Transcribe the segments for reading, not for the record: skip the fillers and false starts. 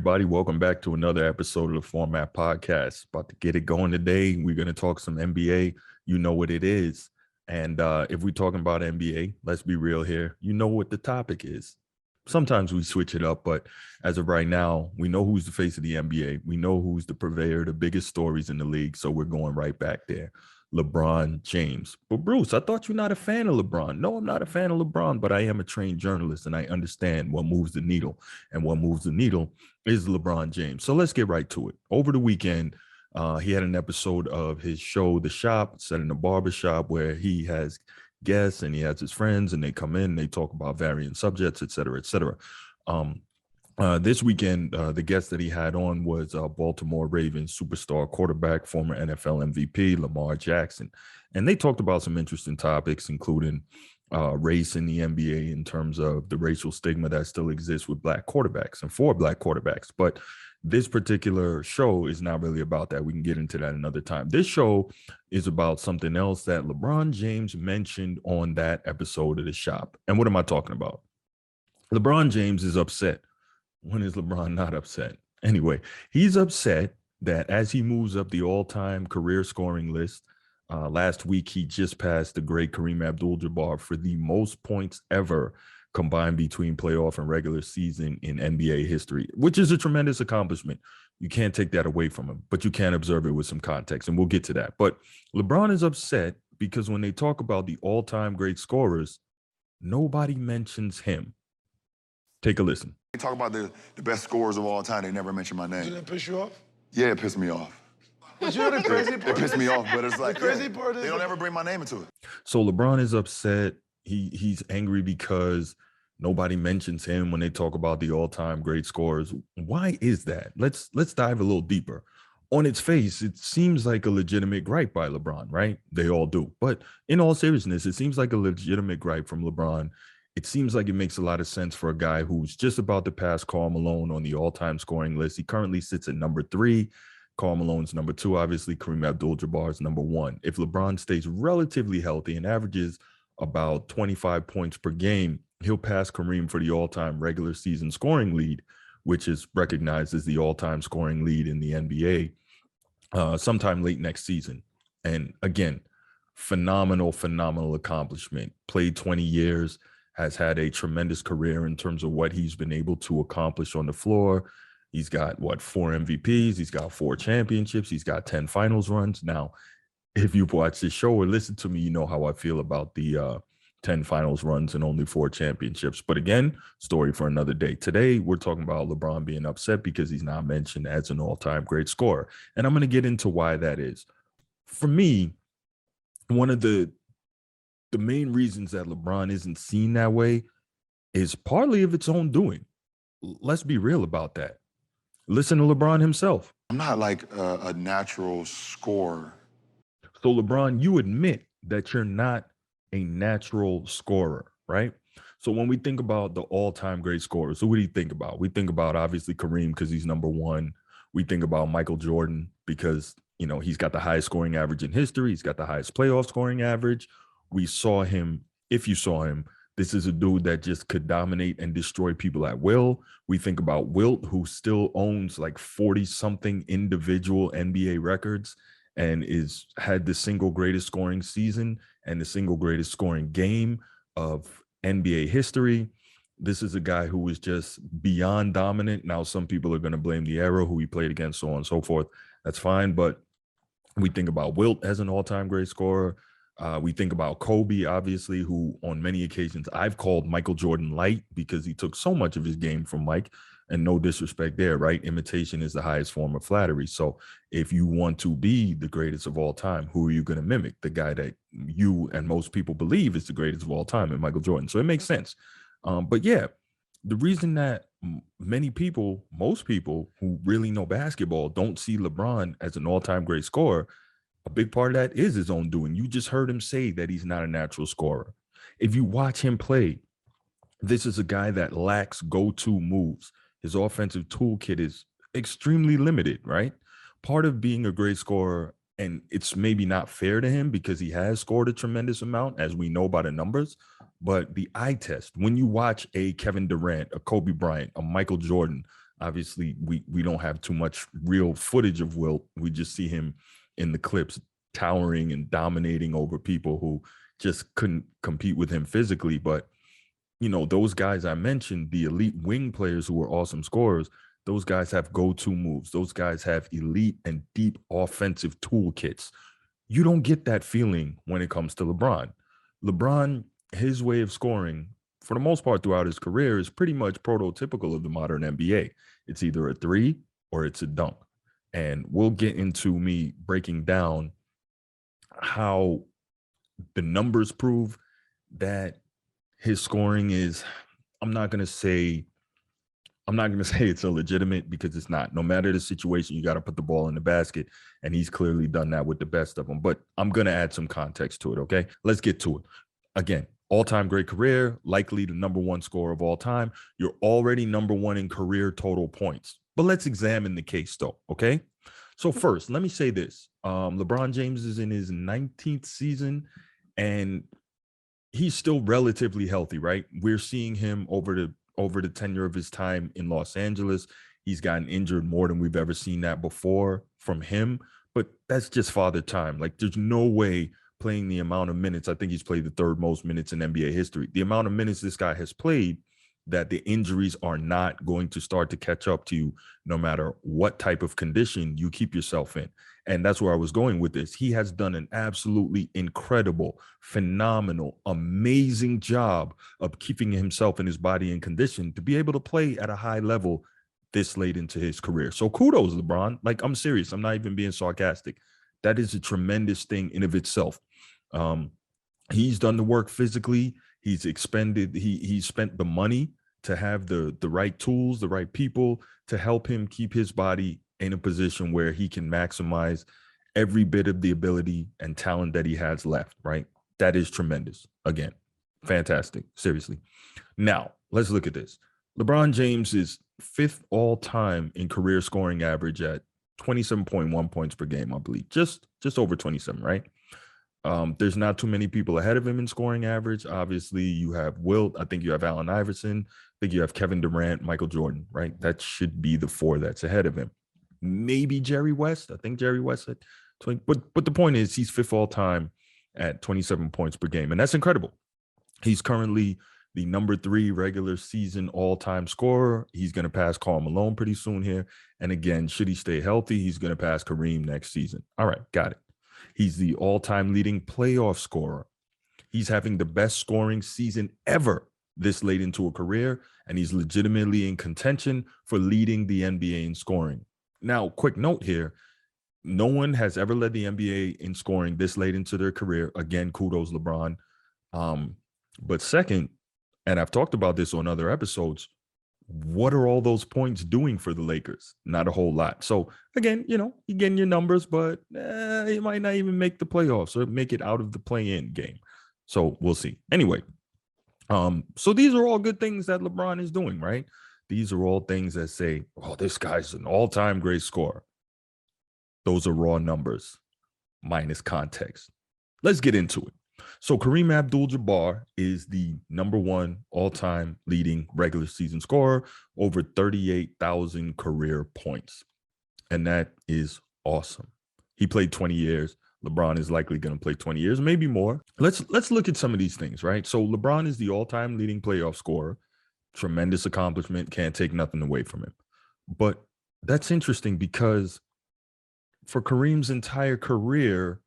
everybody. Welcome back to another episode of the Format Podcast. About to get it going today. We're going to talk some NBA. You know what it is. And if we're talking about NBA, let's be real here. You know what the topic is. Sometimes we switch it up, but as of right now, we know who's the face of the NBA. We know who's the purveyor, the biggest stories in the league. So we're going right back there. LeBron James. But Bruce, I thought you're not a fan of LeBron. No, I'm not a fan of LeBron, but I am a trained journalist and I understand what moves the needle. And what moves the needle is LeBron James. So let's get right to it. Over the weekend, he had an episode of his show, The Shop, set in a barbershop where he has guests and he has his friends and they come in and they talk about varying subjects, et cetera, et cetera. This weekend, the guest that he had on was Baltimore Ravens superstar quarterback, former NFL MVP, Lamar Jackson. And they talked about some interesting topics, including race in the NBA in terms of the racial stigma that still exists with black quarterbacks and for black quarterbacks. But this particular show is not really about that. We can get into that another time. This show is about something else that LeBron James mentioned on that episode of The Shop. And what am I talking about? LeBron James is upset. When is LeBron not upset? Anyway, he's upset that as he moves up the all-time career scoring list, last week he just passed the great Kareem Abdul-Jabbar for the most points ever combined between playoff and regular season in NBA history, which is a tremendous accomplishment. You can't take that away from him, but you can observe it with some context, and we'll get to that. But LeBron is upset because when they talk about the all-time great scorers, nobody mentions him. Take a listen. They talk about the best scorers of all time. They never mention my name. Did that piss you off? Yeah, it pissed me off. But you're the crazy part. It pissed me off, but it's like, the crazy part is they don't ever bring my name into it. So LeBron is upset. He's angry because nobody mentions him when they talk about the all-time great scorers. Why is that? Let's dive a little deeper. On its face, it seems like a legitimate gripe by LeBron, right? They all do. But in all seriousness, it seems like a legitimate gripe from LeBron. It seems like it makes a lot of sense for a guy who's just about to pass Karl Malone on the all-time scoring list. He currently sits at number 3. Karl Malone's number 2. Obviously, Kareem Abdul-Jabbar is number 1. If LeBron stays relatively healthy and averages about 25 points per game, he'll pass Kareem for the all-time regular season scoring lead, which is recognized as the all-time scoring lead in the NBA, sometime late next season. And again, phenomenal accomplishment. Played 20 years. Has had a tremendous career in terms of what he's been able to accomplish on the floor. He's got, 4 MVPs. He's got 4 championships. He's got 10 finals runs. Now, if you've watched this show or listened to me, you know how I feel about the 10 finals runs and only 4 championships. But again, story for another day. Today, we're talking about LeBron being upset because he's not mentioned as an all-time great scorer. And I'm going to get into why that is. For me, one of the main reasons that LeBron isn't seen that way is partly of its own doing. Let's be real about that. Listen to LeBron himself. I'm not like a natural scorer. So LeBron, you admit that you're not a natural scorer, right? So when we think about the all-time great scorers, so what do you think about? We think about obviously Kareem because he's number 1. We think about Michael Jordan because, he's got the highest scoring average in history. He's got the highest playoff scoring average. We saw him, if you saw him, this is a dude that just could dominate and destroy people at will. We think about Wilt, who still owns like 40-something individual NBA records and had the single greatest scoring season and the single greatest scoring game of NBA history. This is a guy who was just beyond dominant. Now, some people are going to blame the era, who he played against, so on and so forth. That's fine. But we think about Wilt as an all-time great scorer. We think about Kobe, obviously, who on many occasions I've called Michael Jordan light because he took so much of his game from Mike, and no disrespect there, right? Imitation is the highest form of flattery. So if you want to be the greatest of all time, who are you going to mimic? The guy that you and most people believe is the greatest of all time, and Michael Jordan. So it makes sense. But yeah, the reason that most people who really know basketball don't see LeBron as an all-time great scorer, a big part of that is his own doing. You just heard him say that he's not a natural scorer. If you watch him play, this is a guy that lacks go-to moves. His offensive toolkit is extremely limited, right? Part of being a great scorer, and it's maybe not fair to him because he has scored a tremendous amount, as we know by the numbers, but the eye test, when you watch a Kevin Durant, a Kobe Bryant, a Michael Jordan, Obviously, we don't have too much real footage of Wilt. We just see him in the clips towering and dominating over people who just couldn't compete with him physically. But, those guys I mentioned, the elite wing players who are awesome scorers, those guys have go-to moves. Those guys have elite and deep offensive toolkits. You don't get that feeling when it comes to LeBron. LeBron, his way of scoring, for the most part throughout his career, is pretty much prototypical of the modern NBA. It's either a three or it's a dunk. And we'll get into me breaking down how the numbers prove that his scoring is, I'm not going to say it's illegitimate, because it's not. No matter the situation, you got to put the ball in the basket, and he's clearly done that with the best of them. But I'm going to add some context to it, okay? Let's get to it. Again, all-time great career, likely the number one scorer of all time. You're already number one in career total points. But let's examine the case, though, okay? So first, let me say this. LeBron James is in his 19th season, and he's still relatively healthy, right? We're seeing him over the tenure of his time in Los Angeles. He's gotten injured more than we've ever seen that before from him, but that's just father time. Like, there's no way playing the amount of minutes. I think he's played the third most minutes in NBA history. The amount of minutes this guy has played, that the injuries are not going to start to catch up to you no matter what type of condition you keep yourself in. And that's where I was going with this. He has done an absolutely incredible, phenomenal, amazing job of keeping himself and his body in condition to be able to play at a high level this late into his career. So kudos, LeBron. Like, I'm serious. I'm not even being sarcastic. That is a tremendous thing in of itself. He's done the work physically. He's spent the money to have the right tools, the right people to help him keep his body in a position where he can maximize every bit of the ability and talent that he has left, right? That is tremendous. Again, fantastic. Seriously. Now, let's look at this. LeBron James is fifth all time in career scoring average at 27.1 points per game, I believe. Just over 27, right? There's not too many people ahead of him in scoring average. Obviously, you have Wilt. I think you have Allen Iverson. I think you have Kevin Durant, Michael Jordan, right? That should be the four that's ahead of him. Maybe Jerry West. I think Jerry West at 20. But the point is, he's fifth all time at 27 points per game, and that's incredible. He's currently the number 3 regular season all-time scorer. He's going to pass Karl Malone pretty soon here. And again, should he stay healthy, he's going to pass Kareem next season. All right, got it. He's the all-time leading playoff scorer. He's having the best scoring season ever this late into a career, and he's legitimately in contention for leading the NBA in scoring. Now, quick note here. No one has ever led the NBA in scoring this late into their career. Again, kudos, LeBron. But second, and I've talked about this on other episodes, what are all those points doing for the Lakers? Not a whole lot. So again, you're getting your numbers, but you might not even make the playoffs or make it out of the play-in game. So we'll see. Anyway, so these are all good things that LeBron is doing, right? These are all things that say, oh, this guy's an all-time great scorer. Those are raw numbers minus context. Let's get into it. So Kareem Abdul-Jabbar is the number 1 all-time leading regular season scorer, over 38,000 career points. And that is awesome. He played 20 years. LeBron is likely going to play 20 years, maybe more. Let's look at some of these things, right? So LeBron is the all-time leading playoff scorer. Tremendous accomplishment. Can't take nothing away from him. But that's interesting because for Kareem's entire career,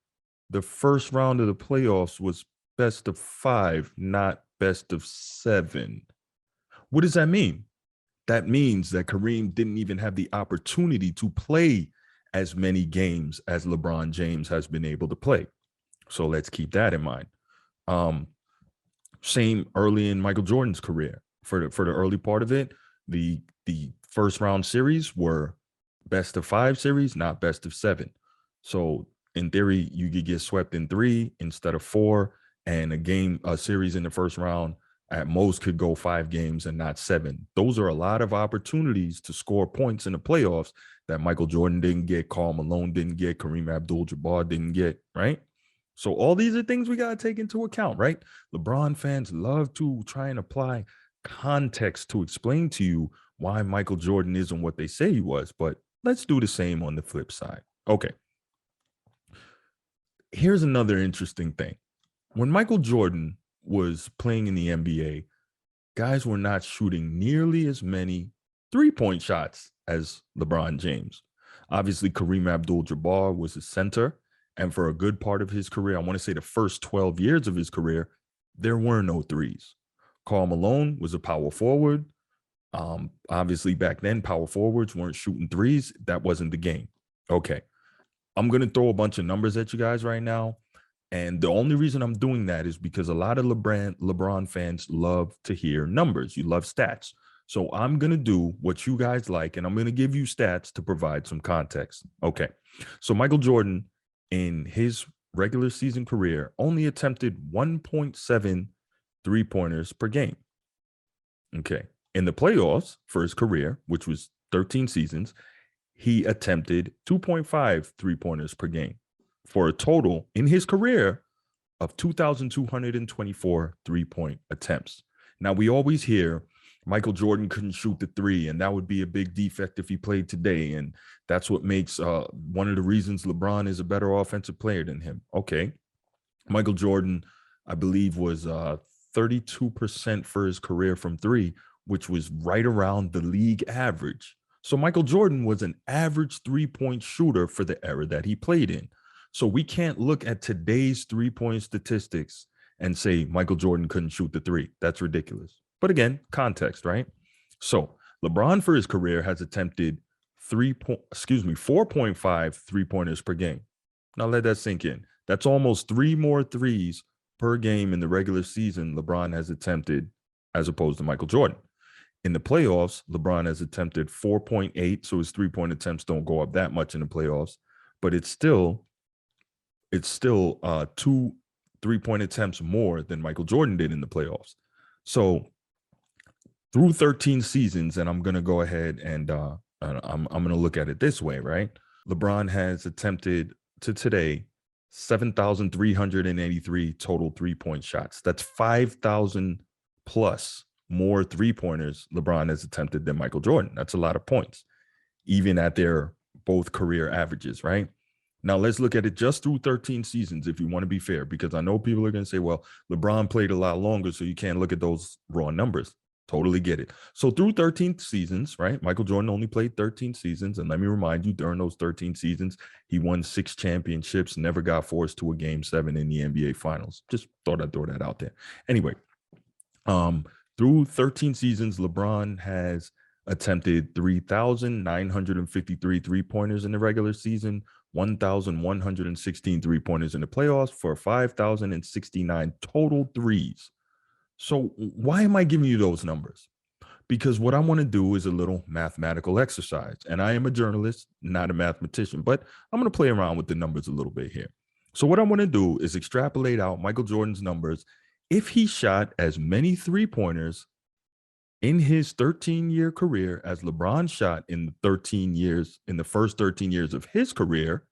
the first round of the playoffs was best of 5, not best of 7. What does that mean? That means that Kareem didn't even have the opportunity to play as many games as LeBron James has been able to play. So let's keep that in mind. Same early in Michael Jordan's career. For the early part of it, the first round series were best of 5 series, not best of 7. So in theory, you could get swept in 3 instead of 4, and a series in the first round at most could go 5 games and not 7. Those are a lot of opportunities to score points in the playoffs that Michael Jordan didn't get, Karl Malone didn't get, Kareem Abdul-Jabbar didn't get, right? So all these are things we got to take into account, right? LeBron fans love to try and apply context to explain to you why Michael Jordan isn't what they say he was, but let's do the same on the flip side. Okay. Here's another interesting thing. When Michael Jordan was playing in the NBA, guys were not shooting nearly as many three-point shots as LeBron James. Obviously, Kareem Abdul-Jabbar was a center, and for a good part of his career, I want to say the first 12 years of his career, there were no threes. Karl Malone was a power forward. Obviously, back then, power forwards weren't shooting threes. That wasn't the game. Okay. I'm going to throw a bunch of numbers at you guys right now. And the only reason I'm doing that is because a lot of LeBron fans love to hear numbers. You love stats. So I'm going to do what you guys like, and I'm going to give you stats to provide some context. Okay. So Michael Jordan, in his regular season career, only attempted 1.7 three-pointers per game. Okay. In the playoffs for his career, which was 13 seasons, he attempted 2.5 three-pointers per game for a total in his career of 2,224 three-point attempts. Now, we always hear Michael Jordan couldn't shoot the three, and that would be a big defect if he played today. And that's what makes one of the reasons LeBron is a better offensive player than him. Okay. Michael Jordan, I believe, was 32% for his career from three, which was right around the league average. So Michael Jordan was an average three-point shooter for the era that he played in. So we can't look at today's three-point statistics and say Michael Jordan couldn't shoot the three. That's ridiculous. But again, context, right? So LeBron for his career has attempted 4.5 three-pointers per game. Now let that sink in. That's almost 3 more threes per game in the regular season LeBron has attempted as opposed to Michael Jordan. In the playoffs, LeBron has attempted 4.8, so his three-point attempts don't go up that much in the playoffs, but it's still 2 three-point attempts more than Michael Jordan did in the playoffs. So through 13 seasons, and I'm going to go ahead and I'm going to look at it this way, right? LeBron has attempted to today 7,383 total three-point shots. That's 5,000 plus more three-pointers LeBron has attempted than Michael Jordan. That's a lot of points, even at their both career averages, right? Now, let's look at it just through 13 seasons if you want to be fair, because I know people are going to say, well, LeBron played a lot longer, so you can't look at those raw numbers. Totally get it. So through 13 seasons, right, Michael Jordan only played 13 seasons. And let me remind you, during those 13 seasons, he won 6 championships, never got forced to a Game 7 in the NBA Finals. Just thought I'd throw that out there. Anyway, through 13 seasons, LeBron has attempted 3,953 three-pointers in the regular season, 1,116 three-pointers in the playoffs for 5,069 total threes. So why am I giving you those numbers? Because what I want to do is a little mathematical exercise. And I am a journalist, not a mathematician, but I'm going to play around with the numbers a little bit here. So what I want to do is extrapolate out Michael Jordan's numbers if he shot as many three-pointers in his 13-year career as LeBron shot in the first 13 years of his career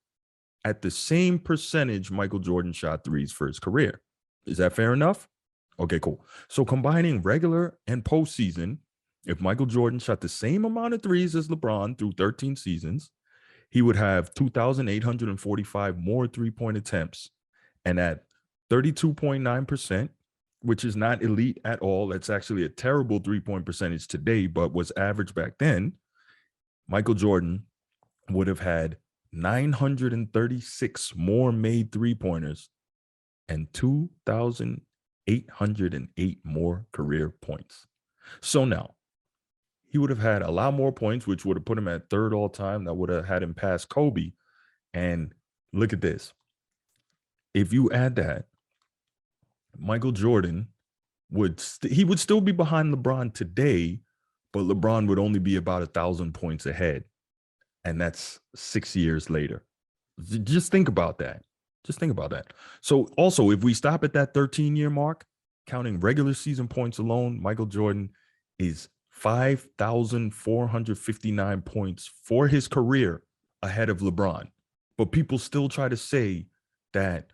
at the same percentage Michael Jordan shot threes for his career. Is that fair enough? Okay, cool. So combining regular and postseason, if Michael Jordan shot the same amount of threes as LeBron through 13 seasons, he would have 2,845 more three-point attempts. And at 32.9%, which is not elite at all, that's actually a terrible three-point percentage today, but was average back then, Michael Jordan would have had 936 more made three-pointers and 2,808 more career points. So now, he would have had a lot more points, which would have put him at third all time. That would have had him pass Kobe. And look at this. If you add that, Michael Jordan would still be behind LeBron today, but LeBron would only be about 1,000 points ahead. And that's 6 years later. Just think about that. Just think about that. So also, if we stop at that 13-year mark, counting regular season points alone, Michael Jordan is 5,459 points for his career ahead of LeBron. But people still try to say that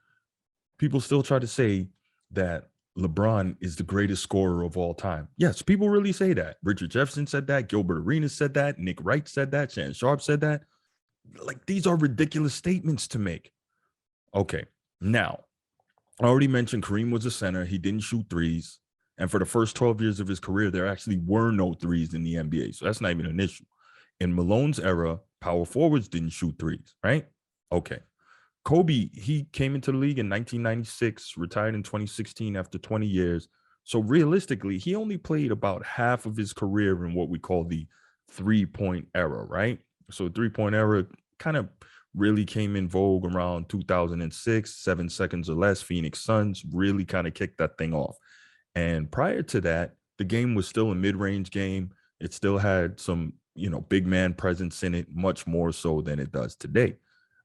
LeBron is the greatest scorer of all time. Yes, people really say that. Richard Jefferson said that. Gilbert Arenas said that. Nick Wright said that. Shannon Sharp said that. Like, these are ridiculous statements to make. Okay, now, I already mentioned Kareem was a center. He didn't shoot threes. And for the first 12 years of his career, there actually were no threes in the NBA. So that's not even an issue. In Malone's era, power forwards didn't shoot threes, right? Okay. Kobe, he came into the league in 1996, retired in 2016 after 20 years. So realistically, he only played about half of his career in what we call the three-point era, right? So three-point era kind of really came in vogue around 2006, 7 seconds or less. Phoenix Suns really kind of kicked that thing off. And prior to that, the game was still a mid-range game. It still had some, big man presence in it, much more so than it does today,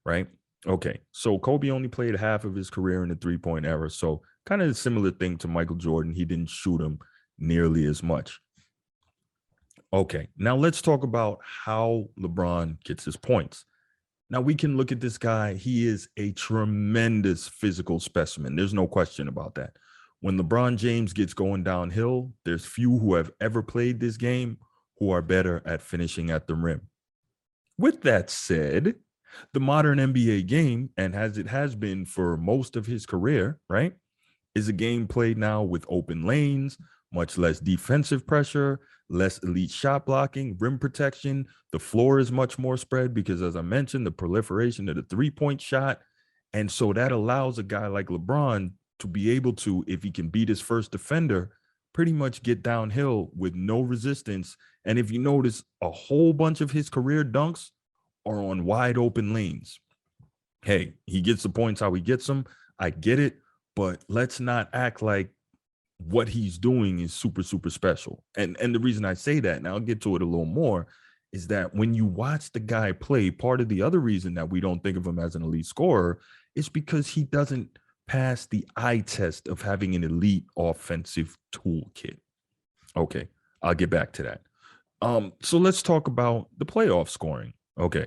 right? Okay, so Kobe only played half of his career in the three-point era. So kind of a similar thing to Michael Jordan. He didn't shoot him nearly as much. Okay, now let's talk about how LeBron gets his points. Now we can look at this guy. He is a tremendous physical specimen. There's no question about that. When LeBron James gets going downhill, there's few who have ever played this game who are better at finishing at the rim. With that said, the modern NBA game, and as it has been for most of his career, right, is a game played now with open lanes, much less defensive pressure, less elite shot blocking, rim protection. The floor is much more spread because, as I mentioned, the proliferation of the three-point shot. And so that allows a guy like LeBron to be able to, if he can beat his first defender, pretty much get downhill with no resistance. And if you notice, a whole bunch of his career dunks are on wide open lanes. Hey, he gets the points how he gets them. I get it, but let's not act like what he's doing is super, super special. And the reason I say that, and I'll get to it a little more, is that when you watch the guy play, part of the other reason that we don't think of him as an elite scorer is because he doesn't pass the eye test of having an elite offensive toolkit. Okay, I'll get back to that. So let's talk about the playoff scoring. Okay,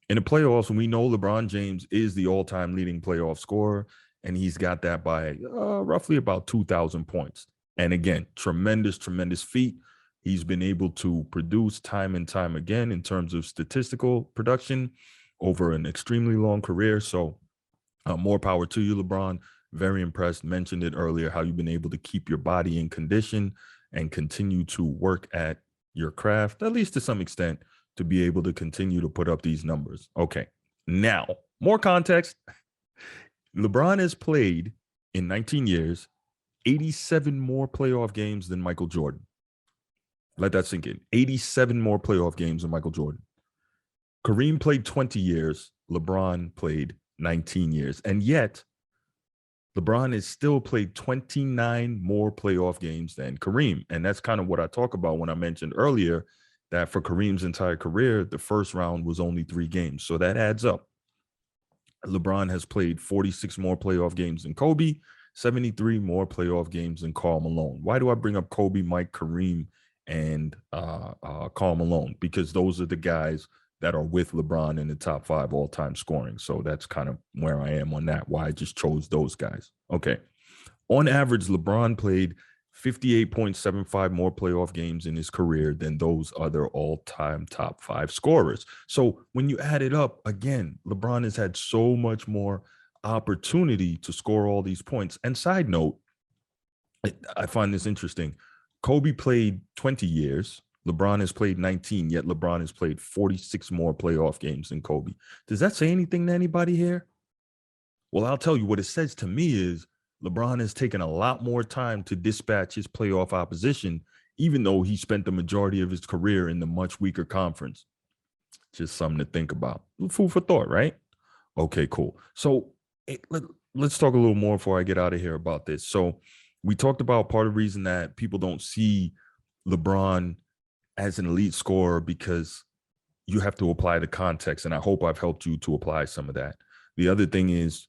in the playoffs, we know LeBron James is the all-time leading playoff scorer, and he's got that by roughly about 2,000 points. And again, tremendous, tremendous feat. He's been able to produce time and time again in terms of statistical production over an extremely long career. So more power to you, LeBron. Very impressed. Mentioned it earlier, how you've been able to keep your body in condition and continue to work at your craft, at least to some extent, to be able to continue to put up these numbers. Okay, now, more context. LeBron has played in 19 years 87 more playoff games than Michael Jordan. Let that sink in. 87 more playoff games than Michael Jordan. Kareem played 20 years. LeBron played 19 years. And yet, LeBron has still played 29 more playoff games than Kareem. And that's kind of what I talk about when I mentioned earlier that for Kareem's entire career, the first round was only 3 games. So that adds up. LeBron has played 46 more playoff games than Kobe, 73 more playoff games than Karl Malone. Why do I bring up Kobe, Mike, Kareem, and Karl Malone? Because those are the guys that are with LeBron in the top 5 all-time scoring. So that's kind of where I am on that, why I just chose those guys. Okay. On average, LeBron played 58.75 more playoff games in his career than those other all-time top 5 scorers. So when you add it up, again, LeBron has had so much more opportunity to score all these points. And side note, I find this interesting. Kobe played 20 years. LeBron has played 19, yet LeBron has played 46 more playoff games than Kobe. Does that say anything to anybody here? Well, I'll tell you what it says to me is LeBron has taken a lot more time to dispatch his playoff opposition, even though he spent the majority of his career in the much weaker conference. Just something to think about. Food for thought, right? Okay, cool. So let's talk a little more before I get out of here about this. So we talked about part of the reason that people don't see LeBron as an elite scorer because you have to apply the context, and I hope I've helped you to apply some of that. The other thing is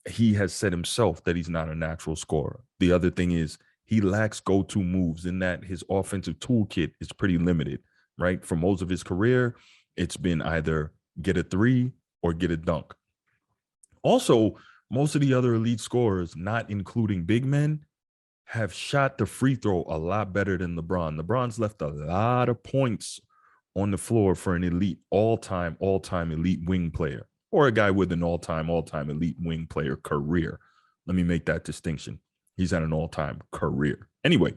he has said himself that he's not a natural scorer. The other thing is he lacks go-to moves in that his offensive toolkit is pretty limited, right? For most of his career, it's been either get a 3 or get a dunk. Also, Most of the other elite scorers, not including big men, have shot the free throw a lot better than LeBron. LeBron's left a lot of points on the floor for an elite, all-time elite wing player, or a guy with an all-time elite wing player career. Let me make that distinction. He's at an all-time career. Anyway,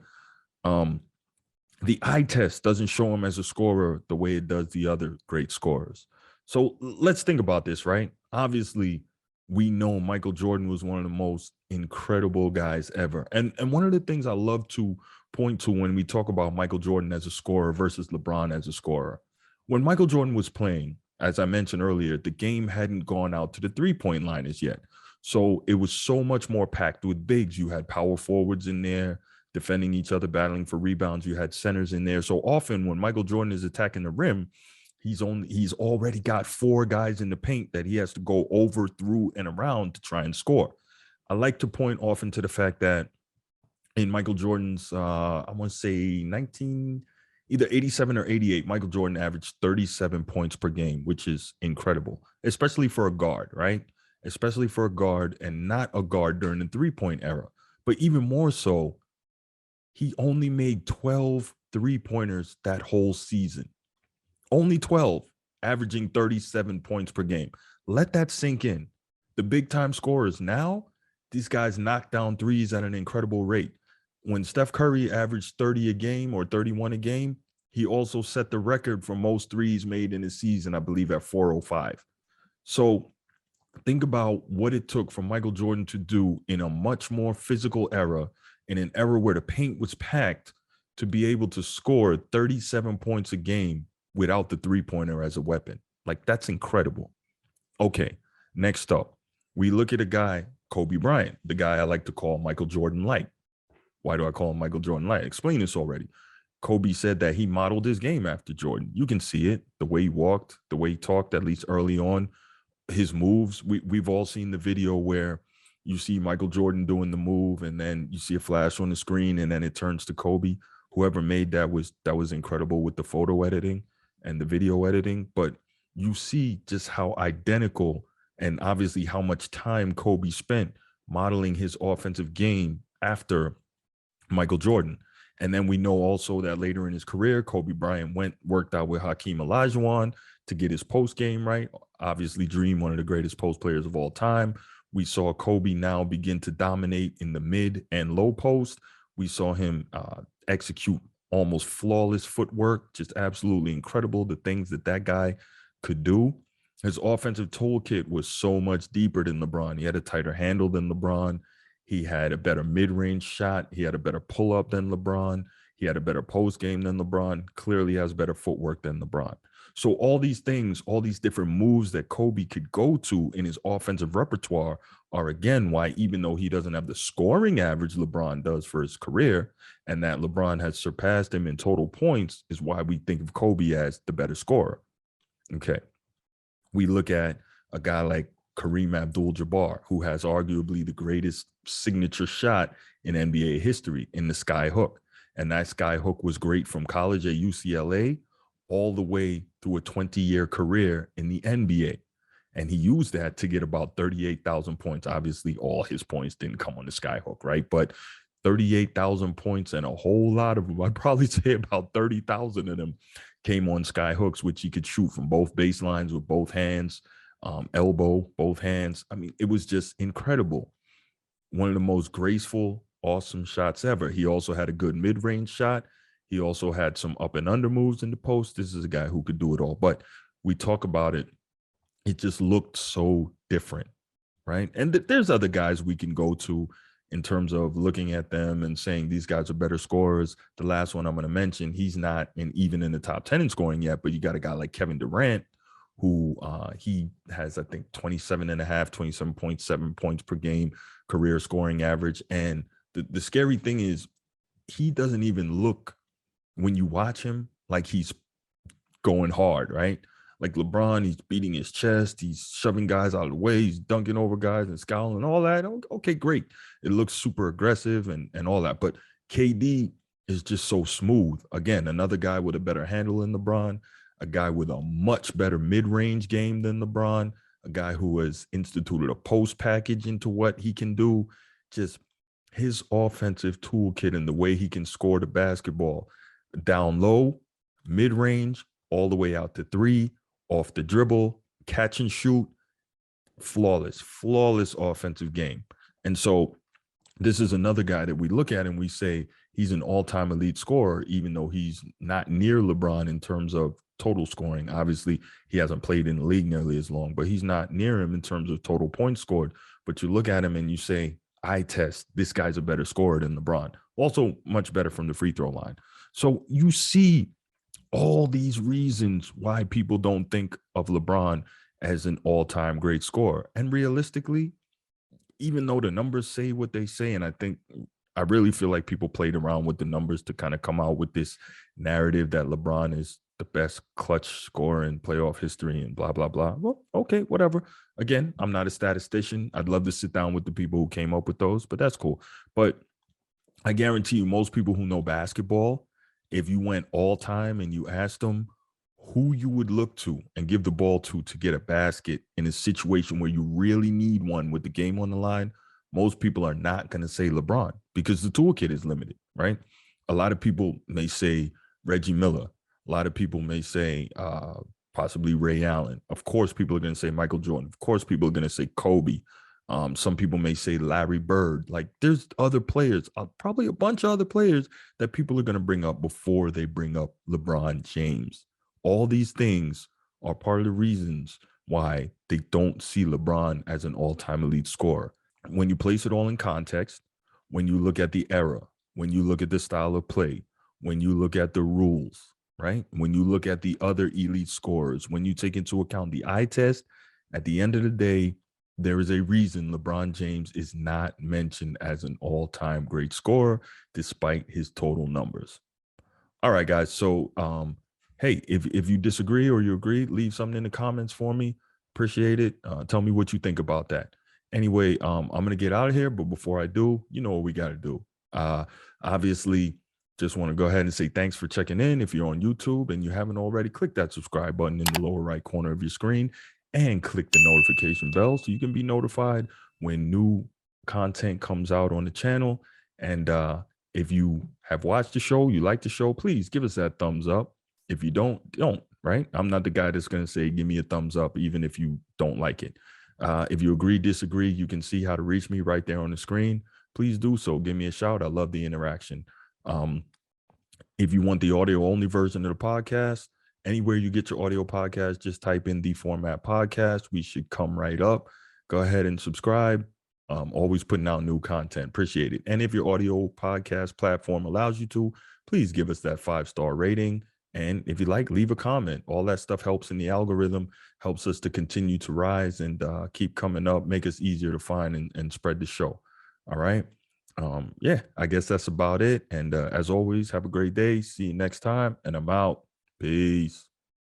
the eye test doesn't show him as a scorer the way it does the other great scorers. So let's think about this, right? Obviously, we know Michael Jordan was one of the most incredible guys ever. And one of the things I love to point to when we talk about Michael Jordan as a scorer versus LeBron as a scorer, when Michael Jordan was playing, as I mentioned earlier, the game hadn't gone out to the three-point line as yet. So it was so much more packed with bigs. You had power forwards in there defending each other, battling for rebounds. You had centers in there. So often when Michael Jordan is attacking the rim, he's already got 4 guys in the paint that he has to go over, through, and around to try and score. I like to point often to the fact that in Michael Jordan's, I want to say either 87 or 88, Michael Jordan averaged 37 points per game, which is incredible, especially for a guard, right? Especially for a guard, and not a guard during the three-point era. But even more so, he only made 12 three-pointers that whole season. Only 12, averaging 37 points per game. Let that sink in. The big-time scorers now, these guys knock down threes at an incredible rate. When Steph Curry averaged 30 a game or 31 a game, he also set the record for most threes made in a season, I believe, at 405. So think about what it took for Michael Jordan to do in a much more physical era, in an era where the paint was packed, to be able to score 37 points a game without the three-pointer as a weapon. Like, that's incredible. Okay, next up, we look at a guy, Kobe Bryant, the guy I like to call Michael Jordan Light. Why do I call him Michael Jordan Light? Explain this already. Kobe said that he modeled his game after Jordan. You can see it, the way he walked, the way he talked, at least early on, his moves. We've all seen the video where you see Michael Jordan doing the move, and then you see a flash on the screen, and then it turns to Kobe. Whoever made that was incredible with the photo editing and the video editing. But you see just how identical, and obviously how much time Kobe spent modeling his offensive game after Michael Jordan. And then we know also that later in his career, Kobe Bryant worked out with Hakeem Olajuwon to get his post game right. Obviously, Dream, one of the greatest post players of all time. We saw Kobe now begin to dominate in the mid and low post. We saw him execute almost flawless footwork, just absolutely incredible, the things that guy could do. His offensive toolkit was so much deeper than LeBron. He had a tighter handle than LeBron. He had a better mid-range shot. He had a better pull-up than LeBron. He had a better post game than LeBron. Clearly has better footwork than LeBron. So all these things, all these different moves that Kobe could go to in his offensive repertoire are, again, why, even though he doesn't have the scoring average LeBron does for his career, and that LeBron has surpassed him in total points, is why we think of Kobe as the better scorer. Okay. We look at a guy like Kareem Abdul-Jabbar, who has arguably the greatest signature shot in NBA history in the sky hook. And that sky hook was great from college at UCLA all the way through a 20-year career in the NBA. And he used that to get about 38,000 points. Obviously, all his points didn't come on the sky hook, right? But 38,000 points, and a whole lot of them, I'd probably say about 30,000 of them, came on sky hooks, which he could shoot from both baselines with both hands, elbow, both hands. I mean, it was just incredible. One of the most graceful, awesome shots ever. He also had a good mid-range shot. He also had some up and under moves in the post. This is a guy who could do it all. But we talk about it, it just looked so different, right? And there's other guys we can go to in terms of looking at them and saying these guys are better scorers. The last one I'm going to mention, he's not even in the top 10 in scoring yet, but you got a guy like Kevin Durant, who he has, I think, 27.7 points per game career scoring average. And the scary thing is he doesn't even look, when you watch him, like he's going hard, right? Like LeBron, he's beating his chest, he's shoving guys out of the way, he's dunking over guys and scowling and all that. Okay, great. It looks super aggressive and all that. But KD is just so smooth. Again, another guy with a better handle than LeBron, a guy with a much better mid-range game than LeBron, a guy who has instituted a post package into what he can do. Just his offensive toolkit and the way he can score the basketball down low, mid range, all the way out to three, off the dribble, catch and shoot, flawless offensive game. And so this is another guy that we look at and we say he's an all-time elite scorer, even though he's not near LeBron in terms of total scoring. Obviously, he hasn't played in the league nearly as long, but he's not near him in terms of total points scored. But you look at him and you say, eye test, this guy's a better scorer than LeBron. Also much better from the free throw line. So you see all these reasons why people don't think of LeBron as an all-time great scorer. And realistically, even though the numbers say what they say, and I really feel like people played around with the numbers to kind of come out with this narrative that LeBron is the best clutch scorer in playoff history and blah, blah, blah. Well, okay, whatever. Again, I'm not a statistician. I'd love to sit down with the people who came up with those, but that's cool. But I guarantee you, most people who know basketball, if you went all time and you asked them who you would look to and give the ball to get a basket in a situation where you really need one with the game on the line, most people are not going to say LeBron because the toolkit is limited, right? A lot of people may say Reggie Miller. A lot of people may say possibly Ray Allen. Of course, people are going to say Michael Jordan. Of course, people are going to say Kobe. Some people may say Larry Bird. Like there's other players, probably a bunch of other players that people are going to bring up before they bring up LeBron James. All these things are part of the reasons why they don't see LeBron as an all-time elite scorer. When you place it all in context, when you look at the era, when you look at the style of play, when you look at the rules, right? When you look at the other elite scorers, when you take into account the eye test, at the end of the day, there is a reason LeBron James is not mentioned as an all-time great scorer, despite his total numbers. All right, guys. So, hey, if you disagree or you agree, leave something in the comments for me. Appreciate it. Tell me what you think about that. Anyway, I'm going to get out of here. But before I do, you know what we got to do. Obviously, just want to go ahead and say thanks for checking in. If you're on YouTube and you haven't already, click that subscribe button in the lower right corner of your screen and click the notification bell so you can be notified when new content comes out on the channel. And if you have watched the show, you like the show, please give us that thumbs up. If you don't, right? I'm not the guy that's going to say, give me a thumbs up, even if you don't like it. If you agree, disagree, you can see how to reach me right there on the screen. Please do so. Give me a shout. I love the interaction. If you want the audio only version of the podcast, anywhere you get your audio podcast, just type in the format podcast. We should come right up. Go ahead and subscribe. Always putting out new content. Appreciate it. And if your audio podcast platform allows you to, please give us that 5-star rating. And if you like, leave a comment. All that stuff helps in the algorithm, helps us to continue to rise and keep coming up, make us easier to find and spread the show. All right. Yeah, I guess that's about it. And as always, have a great day. See you next time. And I'm out. Peace.